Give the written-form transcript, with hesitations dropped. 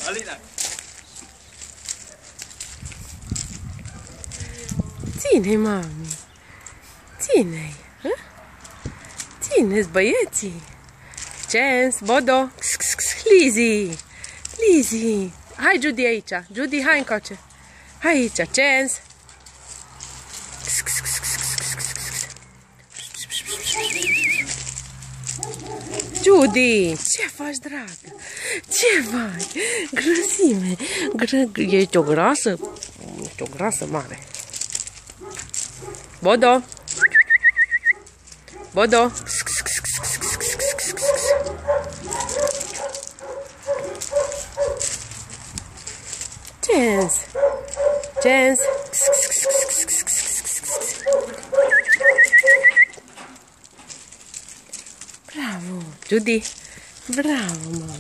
Alina. Ține-i, mami. Ține-i. Ține-ți băieții. Chance, Bodo. Lizzy. Lizzy. Hai, Judy, aici. Judy, hai încoace. Hai aici, Chance. Judy, ce faci, dragă? Ce faci? Grăsime. Ești o grasă? Ești o grasă mare. Bodo. Bodo. Chance. Chance. Bravo. Judy. Bravo, mă.